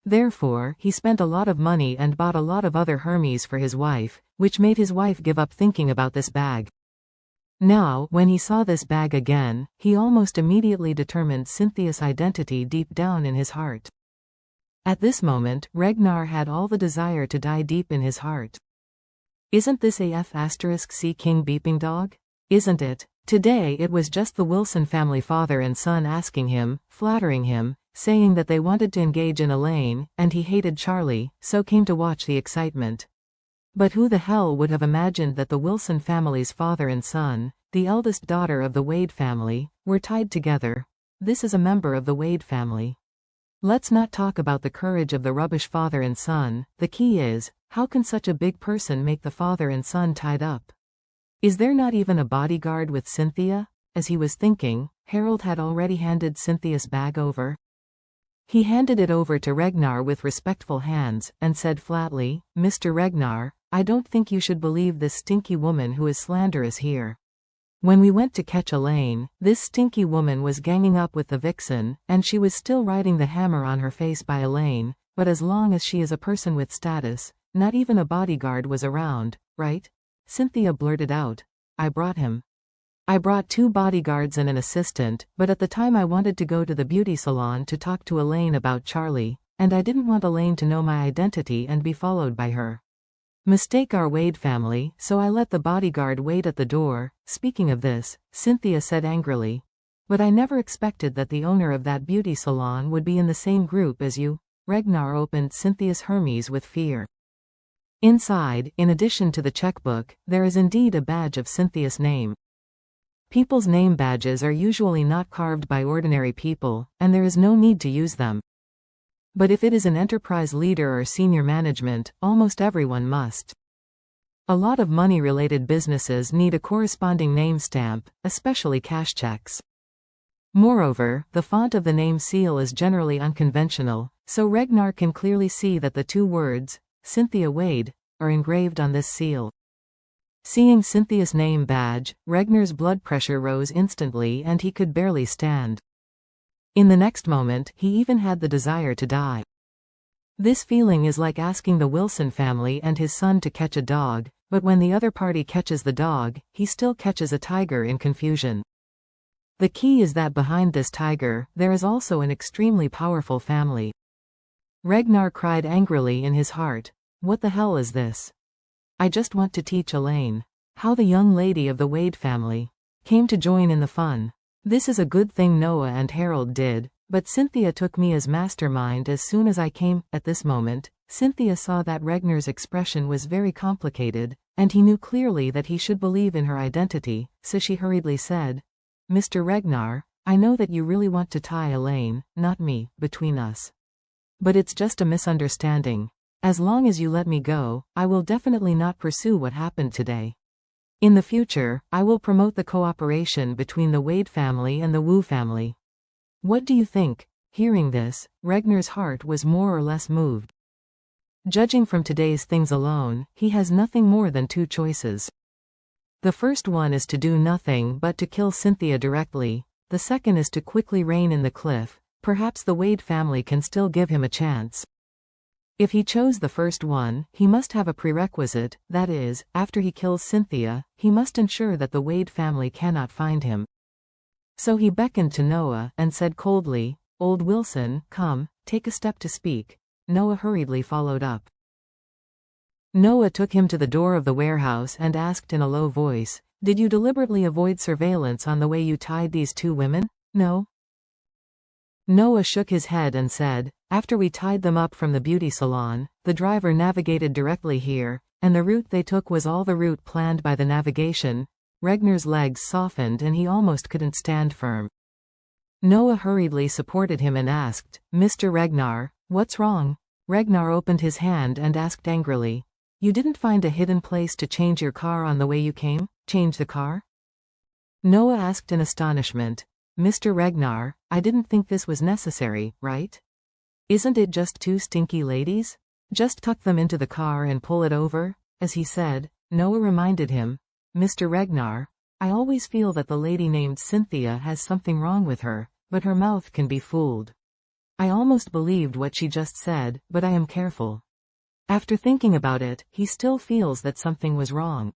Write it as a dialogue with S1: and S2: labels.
S1: Therefore, he spent a lot of money and bought a lot of other Hermes for his wife, which made his wife give up thinking about this bag. Now, when he saw this bag again, he almost immediately determined Cynthia's identity deep down in his heart. At this moment, Ragnar had all the desire to die deep in his heart. Isn't this a F*C king beeping dog? Isn't it? Today it was just the Wilson family father and son asking him, flattering him, saying that they wanted to engage in Elaine, and he hated Charlie, so came to watch the excitement. But who the hell would have imagined that the Wilson family's father and son, the eldest daughter of the Wade family, were tied together? This is a member of the Wade family. Let's not talk about the courage of the rubbish father and son, the key is, how can such a big person make the father and son tied up? Is there not even a bodyguard with Cynthia? As he was thinking, Harold had already handed Cynthia's bag over. He handed it over to Ragnar with respectful hands, and said flatly, "Mr. Ragnar, I don't think you should believe this stinky woman who is slanderous here. When we went to catch Elaine, this stinky woman was ganging up with the vixen, and she was still riding the hammer on her face by Elaine, but as long as she is a person with status, not even a bodyguard was around, right?" Cynthia blurted out. "I brought him. I brought 2 bodyguards and an assistant, but at the time I wanted to go to the beauty salon to talk to Elaine about Charlie, and I didn't want Elaine to know my identity and be followed by her. Mistake our Wade family, so I let the bodyguard wait at the door." Speaking of this, Cynthia said angrily, "But I never expected that the owner of that beauty salon would be in the same group as you." Ragnar opened Cynthia's Hermes with fear. Inside, in addition to the checkbook, there is indeed a badge of Cynthia's name. People's name badges are usually not carved by ordinary people, and there is no need to use them. But if it is an enterprise leader or senior management, almost everyone must. A lot of money-related businesses need a corresponding name stamp, especially cash checks. Moreover, the font of the name seal is generally unconventional, so Ragnar can clearly see that the 2 words, Cynthia Wade, are engraved on this seal. Seeing Cynthia's name badge, Ragnar's blood pressure rose instantly and he could barely stand. In the next moment, he even had the desire to die. This feeling is like asking the Wilson family and his son to catch a dog, but when the other party catches the dog, he still catches a tiger in confusion. The key is that behind this tiger, there is also an extremely powerful family. Ragnar cried angrily in his heart, "What the hell is this? I just want to teach Elaine how the young lady of the Wade family came to join in the fun. This is a good thing Noah and Harold did, but Cynthia took me as mastermind as soon as I came." At this moment, Cynthia saw that Ragnar's expression was very complicated, and he knew clearly that he should believe in her identity, so she hurriedly said, "Mr. Ragnar, I know that you really want to tie Elaine, not me, between us. But it's just a misunderstanding. As long as you let me go, I will definitely not pursue what happened today. In the future, I will promote the cooperation between the Wade family and the Wu family. What do you think?" Hearing this, Ragnar's heart was more or less moved. Judging from today's things alone, he has nothing more than 2 choices. The first one is to do nothing but to kill Cynthia directly. The second is to quickly rein in the cliff. Perhaps the Wade family can still give him a chance. If he chose the first one, he must have a prerequisite, that is, after he kills Cynthia, he must ensure that the Wade family cannot find him. So he beckoned to Noah and said coldly, "Old Wilson, come, take a step to speak." Noah hurriedly followed up. Noah took him to the door of the warehouse and asked in a low voice, "Did you deliberately avoid surveillance on the way you tied these 2 women? No?" Noah shook his head and said, "After we tied them up from the beauty salon, the driver navigated directly here, and the route they took was all the route planned by the navigation." Ragnar's legs softened and he almost couldn't stand firm. Noah hurriedly supported him and asked, "Mr. Ragnar, what's wrong?" Ragnar opened his hand and asked angrily, "You didn't find a hidden place to change your car on the way you came? Change the car?" Noah asked in astonishment, "Mr. Ragnar, I didn't think this was necessary, right? Isn't it just 2 stinky ladies? Just tuck them into the car and pull it over?" As he said, Noah reminded him, "Mr. Ragnar, I always feel that the lady named Cynthia has something wrong with her, but her mouth can be fooled. I almost believed what she just said, but I am careful. After thinking about it, he still feels that something was wrong.